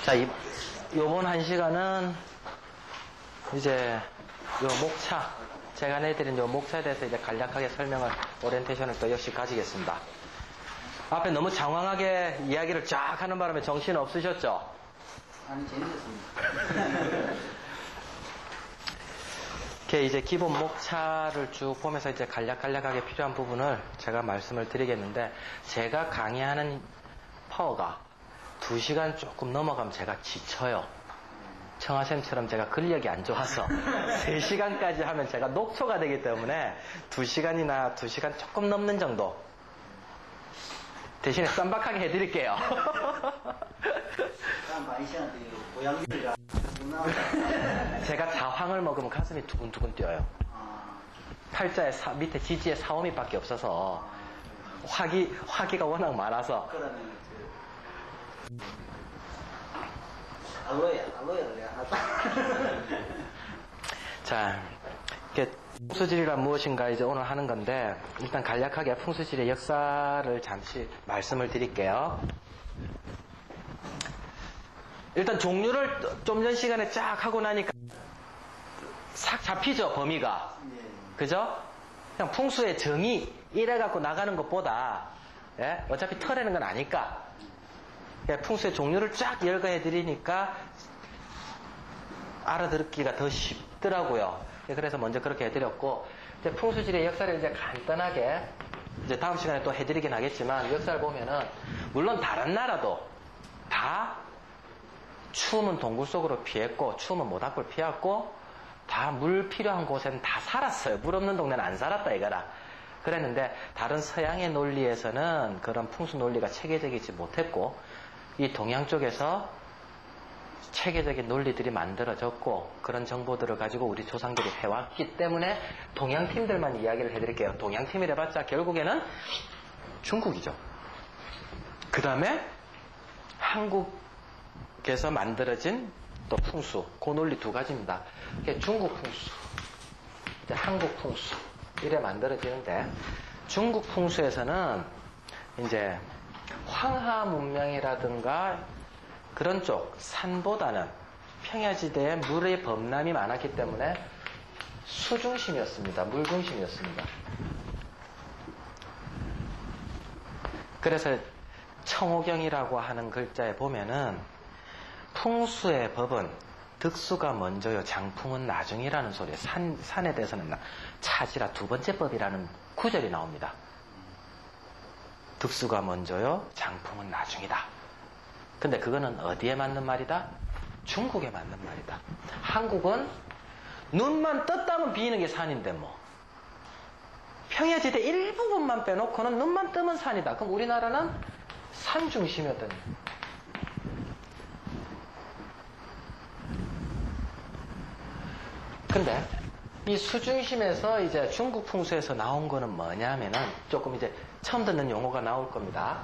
자, 요번 1시간은 이제 요 목차, 제가 내드린 요 목차에 대해서 이제 간략하게 설명을, 오리엔테이션을 또 역시 가지겠습니다. 앞에 너무 장황하게 이야기를 쫙 하는 바람에 정신 없으셨죠? 아니, 재밌었습니다. 이렇게 이제 기본 목차를 쭉 보면서 이제 간략하게 필요한 부분을 제가 말씀을 드리겠는데, 제가 강의하는 파워가 2시간 조금 넘어가면 제가 지쳐요. 청아쌤처럼 제가 근력이 안 좋아서 3시간까지 하면 제가 녹초가 되기 때문에 2시간이나 2시간 조금 넘는 정도 대신에 쌈박하게 해드릴게요. 많이 시간대 고양이들이라 제가 자황을 먹으면 가슴이 두근두근 뛰어요. 팔자에 밑에 지지에 사오미밖에 없어서 화기가 워낙 많아서. 그러면 알로에를 내가 하다. 자, 이렇게 풍수지리란 무엇인가 이제 오늘 하는 건데, 일단 간략하게 풍수지리의 역사를 잠시 말씀을 드릴게요. 일단 종류를 좀 전 시간에 쫙 하고 나니까 싹 잡히죠, 범위가. 그죠? 그냥 풍수의 정의 이래갖고 나가는 것보다, 예? 어차피 털에는 건 아니까. 풍수의 종류를 쫙 열거해 드리니까 알아듣기가 더 쉽더라고요. 그래서 먼저 그렇게 해드렸고, 이제 풍수지리의 역사를 이제 간단하게, 이제 다음 시간에 또 해드리긴 하겠지만, 역사를 보면은, 물론 다른 나라도 다 추우면 동굴 속으로 피했고, 추우면 모닥불 피웠고, 다 물 필요한 곳에는 다 살았어요. 물 없는 동네는 안 살았다 이거라. 그랬는데, 다른 서양의 논리에서는 그런 풍수 논리가 체계적이지 못했고, 이 동양 쪽에서 체계적인 논리들이 만들어졌고, 그런 정보들을 가지고 우리 조상들이 해왔기 때문에 동양팀들만 이야기를 해드릴게요. 동양팀이라 봤자 결국에는 중국이죠. 그 다음에 한국에서 만들어진 또 풍수, 그 논리 2가지입니다. 중국 풍수, 이제 한국 풍수, 이래 만들어지는데, 중국 풍수에서는 이제 황하 문명이라든가 그런 쪽 산보다는 평야지대에 물의 범람이 많았기 때문에 수중심이었습니다. 물중심이었습니다. 그래서 청호경이라고 하는 글자에 보면은 풍수의 법은 득수가 먼저요, 장풍은 나중이라는 소리예요. 산에 대해서는 차지라 2번째 법이라는 구절이 나옵니다. 득수가 먼저요, 장풍은 나중이다. 근데 그거는 어디에 맞는 말이다? 중국에 맞는 말이다. 한국은 눈만 떴다면 비는 게 산인데 뭐. 평야지대 일부분만 빼놓고는 눈만 뜨면 산이다. 그럼 우리나라는 산 중심이었던. 근데 이 수중심에서 이제 중국 풍수에서 나온 거는 뭐냐면은, 조금 이제 처음 듣는 용어가 나올 겁니다.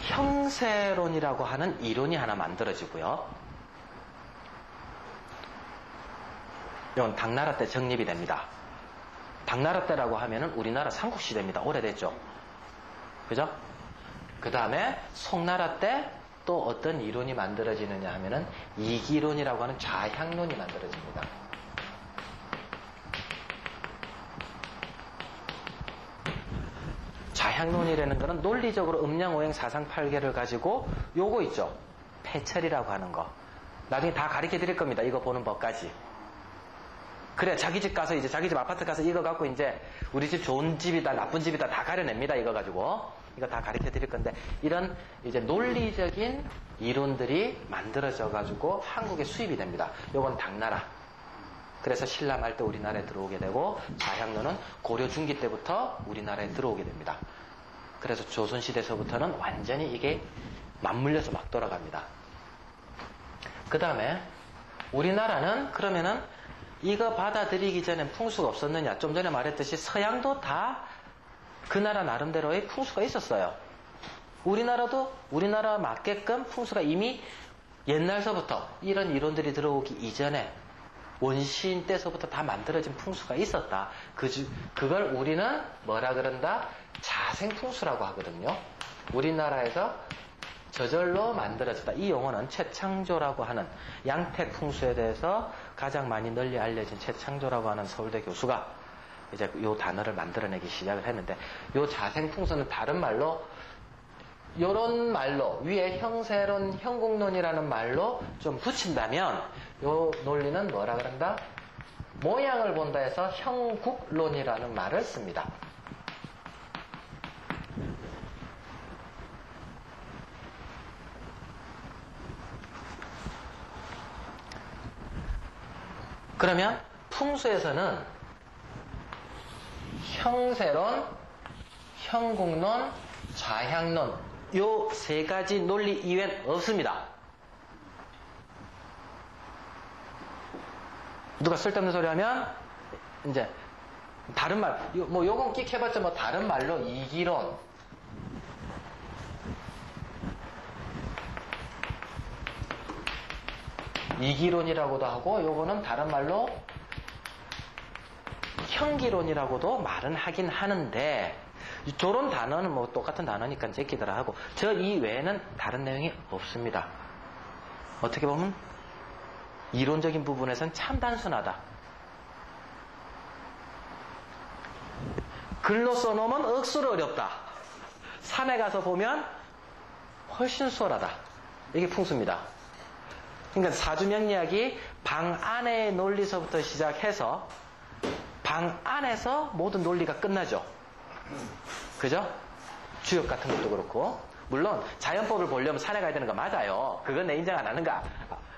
형세론이라고 하는 이론이 하나 만들어지고요. 이건 당나라 때 정립이 됩니다. 당나라 때라고 하면은 우리나라 삼국시대입니다. 오래됐죠. 그죠? 그 다음에 송나라 때 또 어떤 이론이 만들어지느냐 하면은 이기론이라고 하는 좌향론이 만들어집니다. 좌향론이라는 거는 논리적으로 음양오행 사상팔계를 가지고 요거 있죠. 패철이라고 하는 거. 나중에 다 가르쳐 드릴 겁니다. 이거 보는 법까지. 그래, 자기 집 가서 이제 자기 집 아파트 가서 이거 갖고 이제 우리 집 좋은 집이다, 나쁜 집이다 다 가려냅니다. 이거 가지고. 이거 다 가르쳐 드릴 건데, 이런 이제 논리적인 이론들이 만들어져 가지고 한국에 수입이 됩니다. 요건 당나라. 그래서 신라말 때 우리나라에 들어오게 되고, 좌향론은 고려 중기 때부터 우리나라에 들어오게 됩니다. 그래서 조선시대서부터는 완전히 이게 맞물려서 막 돌아갑니다. 그 다음에 우리나라는 그러면은 이거 받아들이기 전엔 풍수가 없었느냐? 좀 전에 말했듯이 서양도 다 그 나라 나름대로의 풍수가 있었어요. 우리나라도 우리나라 맞게끔 풍수가 이미 옛날서부터 이런 이론들이 들어오기 이전에 원시인 때서부터 다 만들어진 풍수가 있었다. 그걸 우리는 뭐라 그런다? 자생풍수라고 하거든요. 우리나라에서 저절로 만들어졌다. 이 용어는 최창조라고 하는 양택풍수에 대해서 가장 많이 널리 알려진 최창조라고 하는 서울대 교수가 이제 요 단어를 만들어내기 시작을 했는데, 요 자생풍수는 다른 말로 요런 말로 위에 형세론, 형국론이라는 말로 좀 붙인다면 요 논리는 뭐라 그런다? 모양을 본다 해서 형국론이라는 말을 씁니다. 그러면 풍수에서는 형세론, 형국론, 좌향론 요 세 가지 논리 이외엔 없습니다. 누가 쓸데없는 소리 하면 이제 다른 말, 뭐 요건 끽 해봤자 뭐 다른 말로 이기론, 이기론이라고도 하고, 요거는 다른 말로 형기론이라고도 말은 하긴 하는데, 저런 단어는 뭐 똑같은 단어니까 제끼더라 하고, 저 이외에는 다른 내용이 없습니다. 어떻게 보면 이론적인 부분에서는 참 단순하다. 글로 써놓으면 억수로 어렵다. 산에 가서 보면 훨씬 수월하다. 이게 풍수입니다. 그러니까 사주명리학이 방 안의 논리서부터 시작해서 방 안에서 모든 논리가 끝나죠. 그죠? 주역 같은 것도 그렇고. 물론 자연법을 보려면 산에 가야 되는 거 맞아요. 그건 내 인정 안 하는 거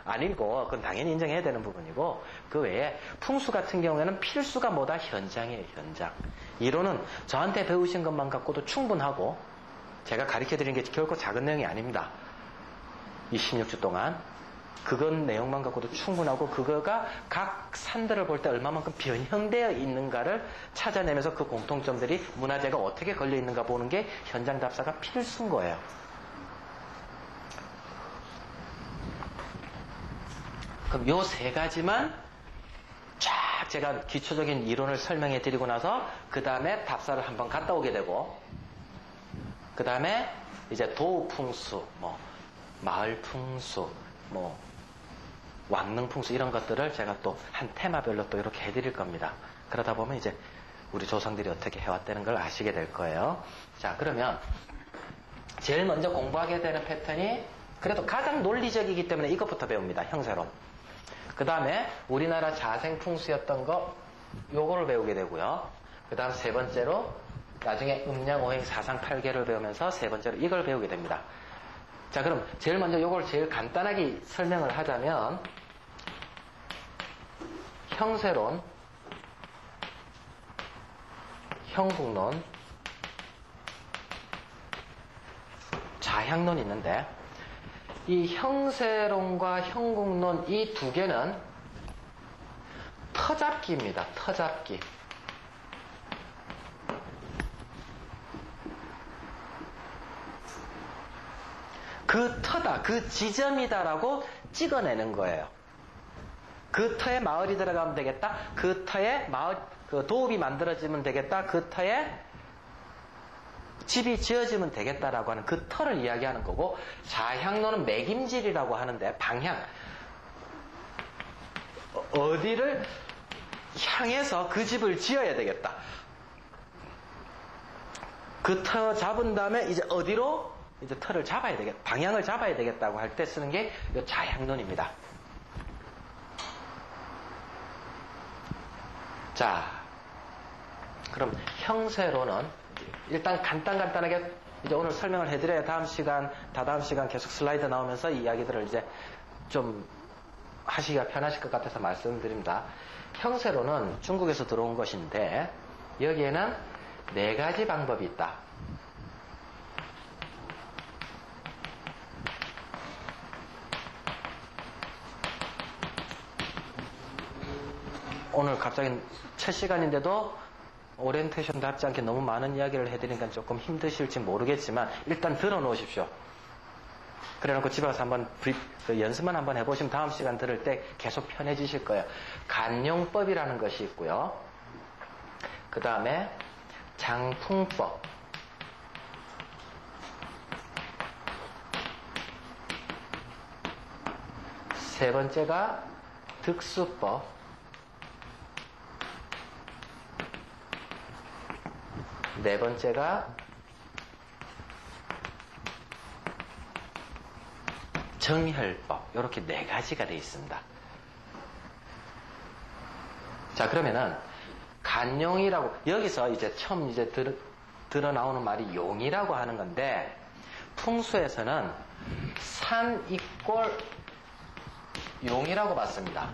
아니고, 그건 당연히 인정해야 되는 부분이고, 그 외에 풍수 같은 경우에는 필수가 뭐다? 현장이에요, 현장. 이론은 저한테 배우신 것만 갖고도 충분하고, 제가 가르쳐드린 게 결코 작은 내용이 아닙니다. 26주 동안. 그건 내용만 갖고도 충분하고, 그거가 각 산들을 볼 때 얼마만큼 변형되어 있는가를 찾아내면서 그 공통점들이 문화재가 어떻게 걸려 있는가 보는 게 현장 답사가 필수인 거예요. 그럼 요 세 가지만 쫙 제가 기초적인 이론을 설명해 드리고 나서 그 다음에 답사를 한번 갔다 오게 되고, 그 다음에 이제 도풍수, 뭐 마을풍수, 뭐 왕릉풍수 이런 것들을 제가 또 한 테마별로 또 이렇게 해드릴 겁니다. 그러다 보면 이제 우리 조상들이 어떻게 해왔다는 걸 아시게 될 거예요. 자, 그러면 제일 먼저 공부하게 되는 패턴이 그래도 가장 논리적이기 때문에 이것부터 배웁니다. 형세론. 그 다음에 우리나라 자생풍수였던 거 요거를 배우게 되고요. 그 다음 세 번째로 나중에 음양오행 사상팔계를 배우면서 세 번째로 이걸 배우게 됩니다. 자, 그럼 제일 먼저 요걸 제일 간단하게 설명을 하자면 형세론, 형국론, 좌향론이 있는데, 이 형세론과 형국론 이 두 개는 터잡기입니다. 터잡기. 그 터다, 그 지점이다라고 찍어내는 거예요. 그 터에 마을이 들어가면 되겠다. 그 터에 마을, 그 도읍이 만들어지면 되겠다. 그 터에 집이 지어지면 되겠다라고 하는 그 터를 이야기하는 거고, 좌향론은 매김질이라고 하는데 방향, 어디를 향해서 그 집을 지어야 되겠다. 그 터 잡은 다음에 이제 어디로 이제 터를 잡아야 되겠다. 방향을 잡아야 되겠다고 할 때 쓰는 게 이 좌향론입니다. 자, 그럼 형세론은 일단 간단하게 이제 오늘 설명을 해드려야 다다음 시간 계속 슬라이드 나오면서 이 이야기들을 이제 좀 하시기가 편하실 것 같아서 말씀드립니다. 형세론은 중국에서 들어온 것인데 여기에는 네 가지 방법이 있다. 오늘 갑자기 첫 시간인데도 오리엔테이션답지 않게 너무 많은 이야기를 해드리니까 조금 힘드실지 모르겠지만 일단 들어놓으십시오. 그래놓고 집에 가서 한번 그 연습만 한번 해보시면 다음 시간 들을 때 계속 편해지실 거예요. 간용법이라는 것이 있고요. 그 다음에 장풍법. 세 번째가 득수법. 네 번째가 정혈법. 이렇게 네 가지가 되어 있습니다. 자, 그러면은 간용이라고 여기서 이제 처음 이제 들어 나오는 말이 용이라고 하는 건데 풍수에서는 산 이꼴 용이라고 봤습니다.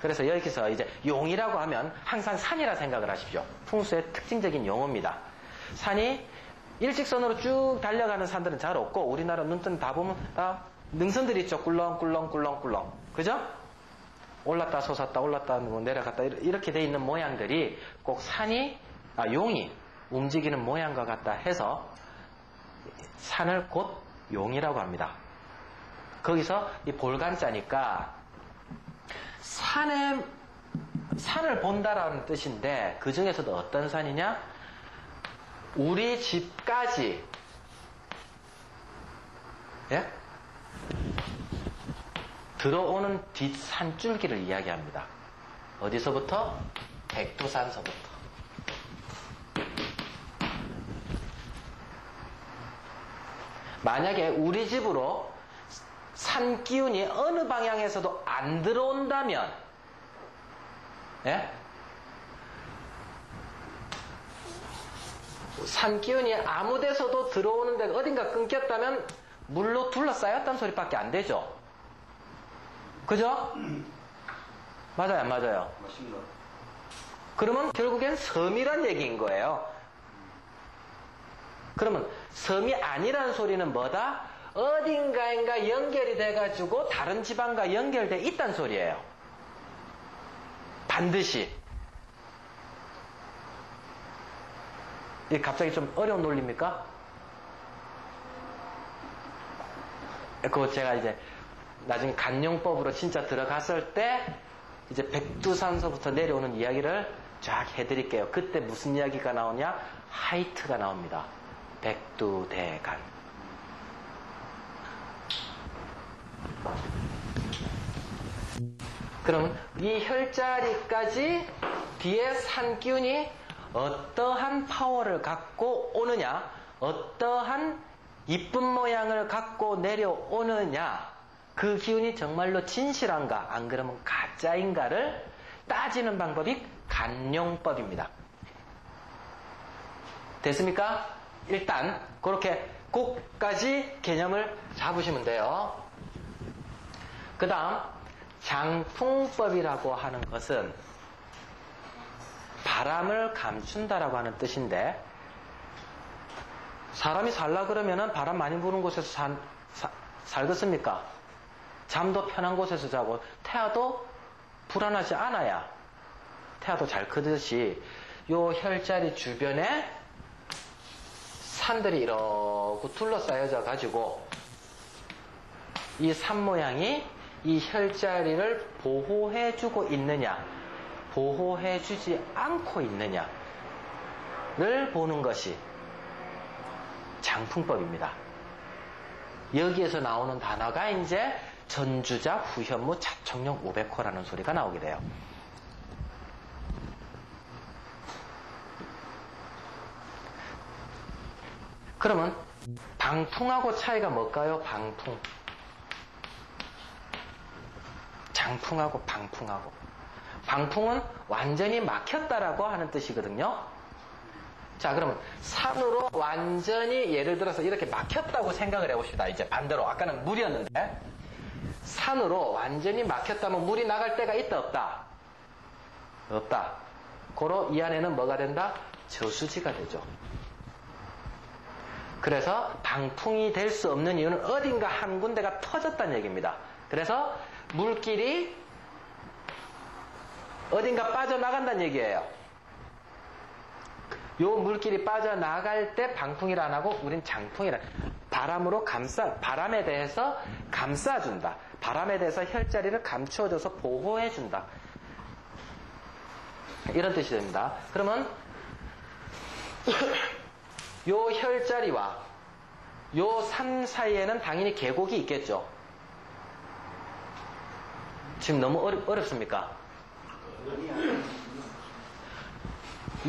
그래서 여기서 이제 용이라고 하면 항상 산이라 생각을 하십시오. 풍수의 특징적인 용어입니다. 산이 일직선으로 쭉 달려가는 산들은 잘 없고 우리나라 눈뜬 다 보면 다 능선들이 있죠. 꿀렁꿀렁꿀렁꿀렁. 그죠? 올랐다 솟았다 올랐다 내려갔다 이렇게 돼 있는 모양들이 꼭 용이 움직이는 모양과 같다 해서 산을 곧 용이라고 합니다. 거기서 이 볼간자니까 산을 본다라는 뜻인데 그 중에서도 어떤 산이냐? 우리 집까지 예? 들어오는 뒷산줄기를 이야기합니다. 어디서부터? 백두산서부터. 만약에 우리 집으로 산 기운이 어느 방향에서도 안 들어온다면, 예? 산 기운이 아무 데서도 들어오는 데가 어딘가 끊겼다면 물로 둘러싸였다는 소리밖에 안 되죠. 그죠? 맞아요, 안 맞아요? 맞습니다. 그러면 결국엔 섬이란 얘기인 거예요. 그러면 섬이 아니라는 소리는 뭐다? 어딘가인가 연결이 돼가지고 다른 지방과 연결돼 있다는 소리예요. 반드시. 이게 갑자기 좀 어려운 논리입니까? 그거 제가 이제 나중에 간용법으로 진짜 들어갔을 때 이제 백두산서부터 내려오는 이야기를 쫙 해드릴게요. 그때 무슨 이야기가 나오냐? 하이트가 나옵니다. 백두대간. 그럼 이 혈자리까지 뒤에 산 기운이 어떠한 파워를 갖고 오느냐, 어떠한 이쁜 모양을 갖고 내려오느냐, 그 기운이 정말로 진실한가, 안 그러면 가짜인가를 따지는 방법이 간용법입니다. 됐습니까? 일단 그렇게 꼭까지 개념을 잡으시면 돼요. 그 다음 장풍법이라고 하는 것은 바람을 감춘다라고 하는 뜻인데, 사람이 살라 그러면은 바람 많이 부는 곳에서 살겠습니까? 잠도 편한 곳에서 자고 태아도 불안하지 않아야 태아도 잘 크듯이 요 혈자리 주변에 산들이 이렇게 둘러싸여져 가지고 이 산 모양이 이 혈자리를 보호해주고 있느냐, 보호해주지 않고 있느냐를 보는 것이 장풍법입니다. 여기에서 나오는 단어가 이제 전주자, 후현무, 자청용, 우백호라는 소리가 나오게 돼요. 그러면 방풍하고 차이가 뭘까요? 방풍. 장풍하고 방풍하고. 방풍은 완전히 막혔다라고 하는 뜻이거든요. 자, 그러면 산으로 완전히 예를 들어서 이렇게 막혔다고 생각을 해봅시다. 이제 반대로. 아까는 물이었는데 산으로 완전히 막혔다면 물이 나갈 데가 있다 없다? 없다. 고로 이 안에는 뭐가 된다? 저수지가 되죠. 그래서 방풍이 될 수 없는 이유는 어딘가 한 군데가 터졌다는 얘기입니다. 그래서 물길이 어딘가 빠져나간다는 얘기예요. 요 물길이 빠져나갈 때 방풍이라 안 하고 우린 장풍이라. 바람에 대해서 감싸준다. 바람에 대해서 혈자리를 감추어줘서 보호해준다. 이런 뜻이 됩니다. 그러면 요 혈자리와 요 산 사이에는 당연히 계곡이 있겠죠. 지금 너무 어렵습니까?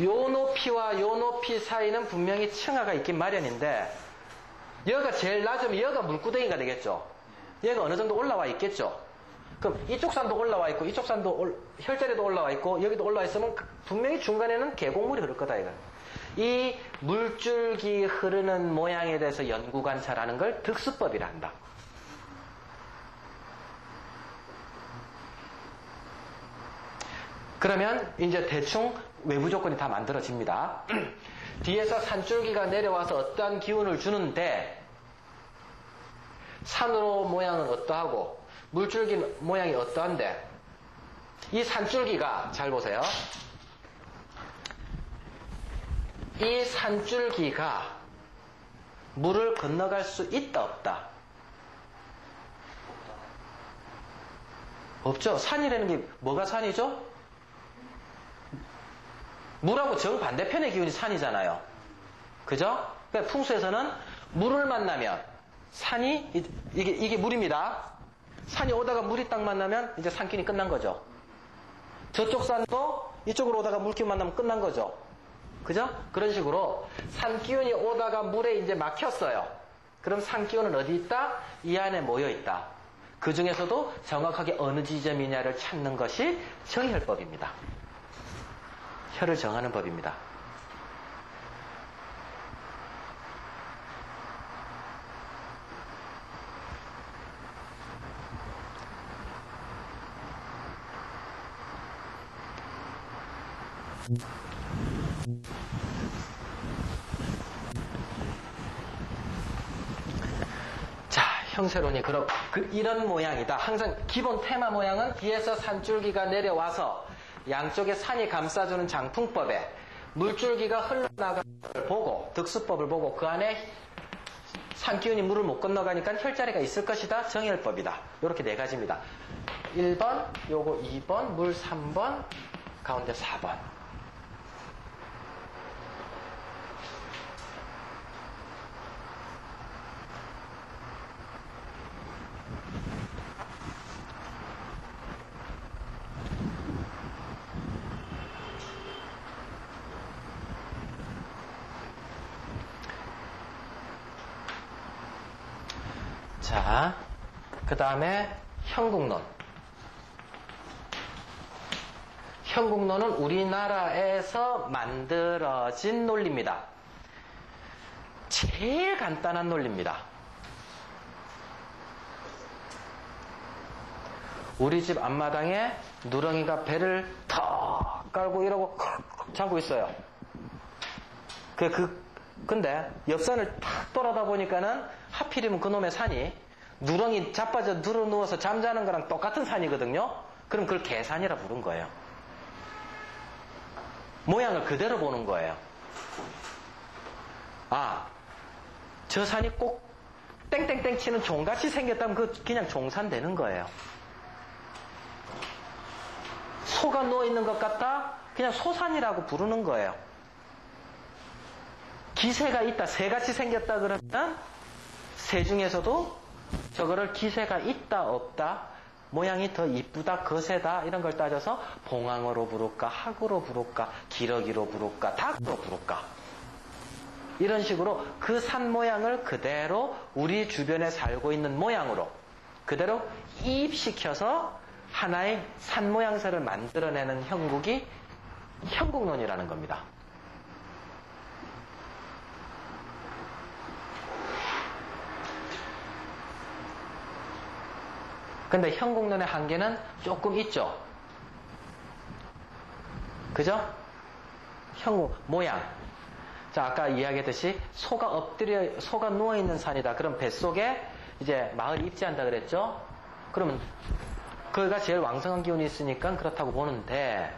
요 높이와 요 높이 사이는 분명히 층하가 있긴 마련인데 여기가 제일 낮으면 여기가 물구덩이가 되겠죠. 여기가 어느 정도 올라와 있겠죠. 그럼 이쪽 산도 올라와 있고 이쪽 산도 혈자리도 올라와 있고 여기도 올라와 있으면 분명히 중간에는 계곡물이 흐를 거다 이거. 이 물줄기 흐르는 모양에 대해서 연구 관찰하는 걸 득수법이라 한다. 그러면 이제 대충 외부 조건이 다 만들어집니다. 뒤에서 산줄기가 내려와서 어떠한 기운을 주는데 산으로 모양은 어떠하고 물줄기 모양이 어떠한데 이 산줄기가 잘 보세요. 이 산줄기가 물을 건너갈 수 있다 없다? 없죠. 산이라는 게 뭐가 산이죠? 물하고 정반대편의 기운이 산이잖아요. 그죠? 그러니까 풍수에서는 물을 만나면 산이 이게 물입니다. 산이 오다가 물이 딱 만나면 이제 산기운이 끝난 거죠. 저쪽 산도 이쪽으로 오다가 물기운 만나면 끝난 거죠. 그죠? 그런 식으로 산기운이 오다가 물에 이제 막혔어요. 그럼 산기운은 어디 있다? 이 안에 모여 있다. 그 중에서도 정확하게 어느 지점이냐를 찾는 것이 정혈법입니다. 혈을 정하는 법입니다. 자, 형세론이 이런 모양이다. 항상 기본 테마 모양은 뒤에서 산줄기가 내려와서 양쪽에 산이 감싸주는 장풍법에 물줄기가 흘러나가는 걸 보고 득수법을 보고 그 안에 산기운이 물을 못 건너가니까 혈자리가 있을 것이다. 정혈법이다. 이렇게 네 가지입니다. 1번, 요거 2번, 물 3번, 가운데 4번. 자, 그 다음에 형국론. 형국론은 우리나라에서 만들어진 논리입니다. 제일 간단한 논리입니다. 우리 집 앞마당에 누렁이가 배를 턱 깔고 이러고 잠고 있어요. 근데 옆산을 탁 돌아다 보니까는 하필이면 그놈의 산이 누렁이 자빠져 누워서 잠자는 거랑 똑같은 산이거든요. 그럼 그걸 개산이라 부른 거예요. 모양을 그대로 보는 거예요. 아, 저 산이 꼭 땡땡땡 치는 종같이 생겼다면 그냥 종산 되는 거예요. 소가 누워있는 것 같다? 그냥 소산이라고 부르는 거예요. 기새가 있다, 새같이 생겼다 그러면 새 중에서도 저거를 기새가 있다 없다, 모양이 더 이쁘다 거세다 이런 걸 따져서 봉황어로 부를까 학으로 부를까 기러기로 부를까 닭으로 부를까 이런 식으로 그 산 모양을 그대로 우리 주변에 살고 있는 모양으로 그대로 이입시켜서 하나의 산 모양새를 만들어내는 형국이 형국론이라는 겁니다. 근데 형국론의 한계는 조금 있죠. 그죠? 형국, 모양. 자, 아까 이야기했듯이 소가 누워있는 산이다. 그럼 뱃속에 이제 마을이 입지한다 그랬죠? 그러면 그가 제일 왕성한 기운이 있으니까 그렇다고 보는데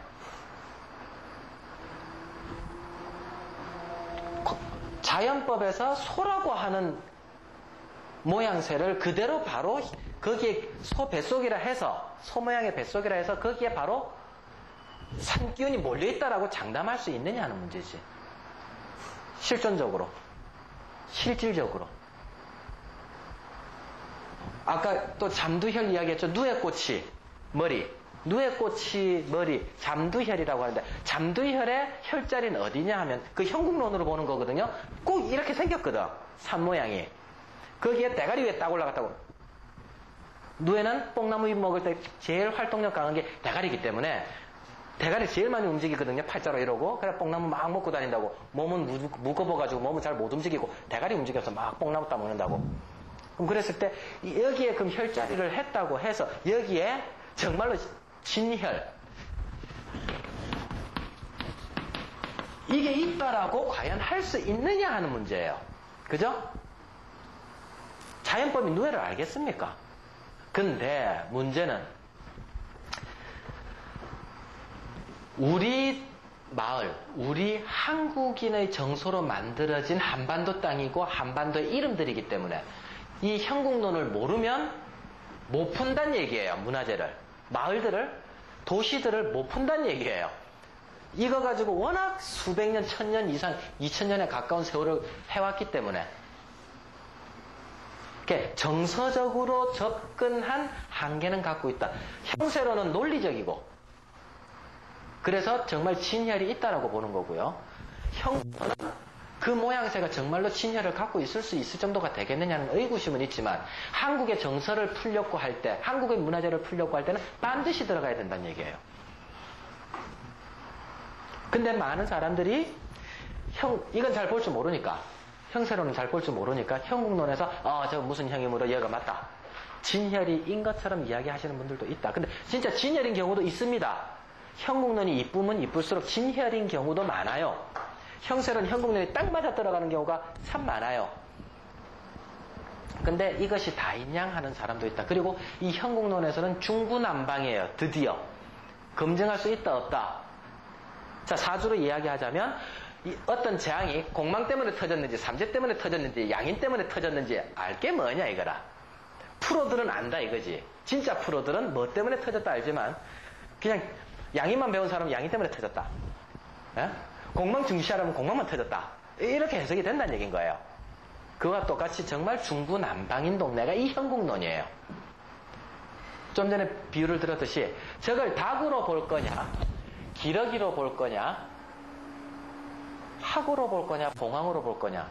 자연법에서 소라고 하는 모양새를 그대로 바로 거기에 소 뱃속이라 해서, 소 모양의 뱃속이라 해서 거기에 바로 산기운이 몰려있다라고 장담할 수 있느냐 하는 문제지. 실존적으로, 실질적으로. 아까 또 잠두혈 이야기했죠. 누에꽃이 머리, 누에꽃이 머리, 잠두혈이라고 하는데, 잠두혈의 혈자리는 어디냐 하면 그 형국론으로 보는 거거든요. 꼭 이렇게 생겼거든, 산 모양이. 거기에 대가리 위에 딱 올라갔다고. 누에는 뽕나무 잎 먹을 때 제일 활동력 강한 게 대가리이기 때문에 대가리 제일 많이 움직이거든요. 팔자로 이러고. 그래 뽕나무 막 먹고 다닌다고. 몸은 무거워가지고 몸은 잘 못 움직이고 대가리 움직여서 막 뽕나무 따먹는다고. 그럼 그랬을 때 여기에 그럼 혈자리를 했다고 해서 여기에 정말로 진혈 이게 있다라고 과연 할 수 있느냐 하는 문제예요. 그죠? 자연법이 누에를 알겠습니까? 근데 문제는 우리 마을, 우리 한국인의 정서로 만들어진 한반도 땅이고 한반도의 이름들이기 때문에 이 형국론을 모르면 못 푼다는 얘기예요. 문화재를, 마을들을, 도시들을 못 푼다는 얘기예요. 이거 가지고 워낙 수백 년, 천년 이상, 2000년에 가까운 세월을 해왔기 때문에 정서적으로 접근한 한계는 갖고 있다. 형세로는 논리적이고 그래서 정말 진혈이 있다라고 보는 거고요. 형세로는 그 모양새가 정말로 진혈을 갖고 있을 수 있을 정도가 되겠느냐는 의구심은 있지만 한국의 정서를 풀려고 할 때, 한국의 문화재를 풀려고 할 때는 반드시 들어가야 된다는 얘기예요. 근데 많은 사람들이 이건 잘 볼 줄 모르니까, 형세로는 잘 볼 줄 모르니까 형국론에서 저 무슨 형이므로 얘가 맞다. 진혈이인 것처럼 이야기하시는 분들도 있다. 근데 진짜 진혈인 경우도 있습니다. 형국론이 이쁘면 이쁠수록 진혈인 경우도 많아요. 형세로는 형국론이 딱 맞아 들어가는 경우가 참 많아요. 근데 이것이 다인양 하는 사람도 있다. 그리고 이 형국론에서는 중구난방이에요. 드디어 검증할 수 있다 없다. 자, 사주로 이야기하자면 어떤 재앙이 공망 때문에 터졌는지 삼재 때문에 터졌는지 양인 때문에 터졌는지 알게 뭐냐 이거라. 프로들은 안다 이거지. 진짜 프로들은 뭐 때문에 터졌다 알지만 그냥 양인만 배운 사람은 양인 때문에 터졌다. 에? 공망 중시하려면 공망만 터졌다. 이렇게 해석이 된다는 얘기인 거예요. 그와 똑같이 정말 중구난방인 동네가 이 형국론이에요. 좀 전에 비유를 들었듯이 저걸 닭으로 볼 거냐, 기러기로 볼 거냐, 학으로 볼 거냐, 봉황으로 볼 거냐.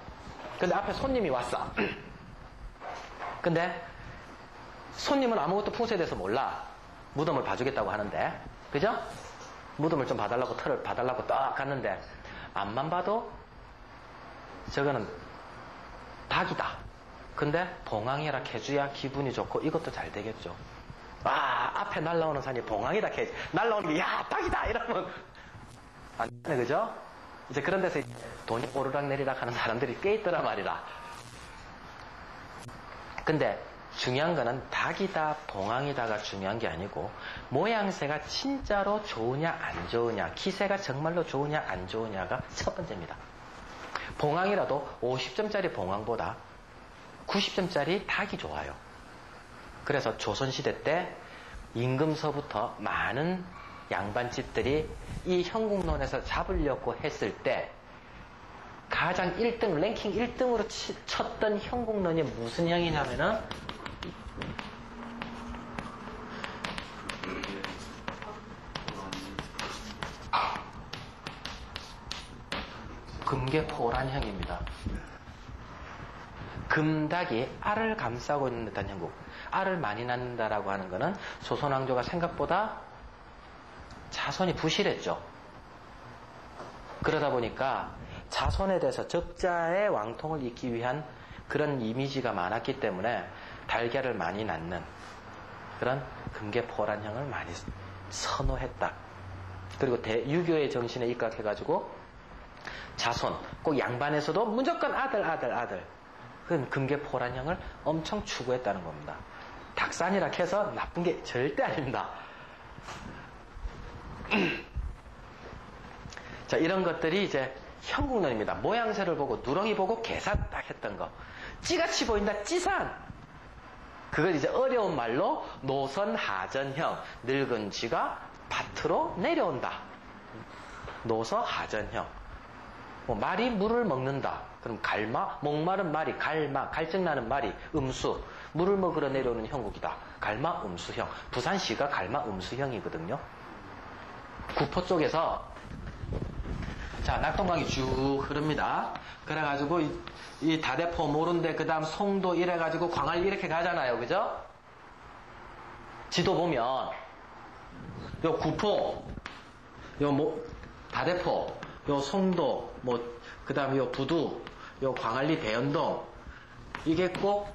근데 앞에 손님이 왔어. 근데 손님은 아무것도 풍수에 대해서 몰라. 무덤을 봐주겠다고 하는데, 그죠? 무덤을 좀 봐달라고, 털을 봐달라고 딱 갔는데 앞만 봐도 저거는 닭이다. 근데 봉황이라 해줘야 기분이 좋고 이것도 잘 되겠죠. 앞에 날라오는 산이 봉황이다 해야지. 날라오는 게 야 닭이다 이러면 안 되네, 그죠? 이제 그런 데서 돈이 오르락 내리락 하는 사람들이 꽤 있더라 말이라. 근데 중요한 거는 닭이다, 봉황이다가 중요한 게 아니고 모양새가 진짜로 좋으냐 안 좋으냐, 기세가 정말로 좋으냐 안 좋으냐가 첫 번째입니다. 봉황이라도 50점짜리 봉황보다 90점짜리 닭이 좋아요. 그래서 조선시대 때 임금서부터 많은 양반집들이 이 형국론에서 잡으려고 했을 때 가장 1등, 랭킹 1등으로 쳤던 형국론이 무슨 형이냐면은 금계포란형입니다. 금닭이 알을 감싸고 있는 듯한 형국. 알을 많이 낳는다라고 하는 것은 조선왕조가 생각보다 자손이 부실했죠. 그러다 보니까 자손에 대해서 적자의 왕통을 잇기 위한 그런 이미지가 많았기 때문에 달걀을 많이 낳는 그런 금계포란형을 많이 선호했다. 그리고 유교의 정신에 입각해가지고 자손, 꼭 양반에서도 무조건 아들. 그건 금계포란형을 엄청 추구했다는 겁니다. 닭산이라 해서 나쁜 게 절대 아닙니다. 자, 이런 것들이 이제 형국론입니다. 모양새를 보고 누렁이 보고 계산 딱 했던 거. 찌같이 보인다. 찌산. 그걸 이제 어려운 말로 노선 하전형. 늙은 쥐가 밭으로 내려온다. 노서 하전형. 뭐 말이 물을 먹는다. 그럼 갈마, 목마른 말이 갈마, 갈증나는 말이 음수. 물을 먹으러 내려오는 형국이다. 갈마 음수형. 부산시가 갈마 음수형이거든요. 구포 쪽에서 자 낙동강이 쭉 흐릅니다. 그래가지고 이 다대포 모른데 그 다음 송도 이래가지고 광안리 이렇게 가잖아요. 그죠? 지도 보면 요 구포 요 다대포 요 송도 그 다음에 요 부두 요 광안리 대연동 이게 꼭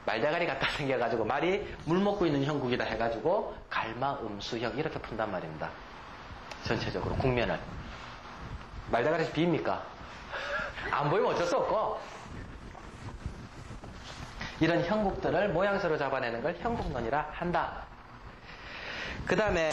말대가리 갖다 생겨가지고 말이 물 먹고 있는 형국이다 해가지고 갈마 음수형 이렇게 푼단 말입니다. 전체적으로 국면을 말대가리에서 비입니까? 안 보이면 어쩔 수 없고 이런 형국들을 모양새로 잡아내는 걸 형국론이라 한다. 그 다음에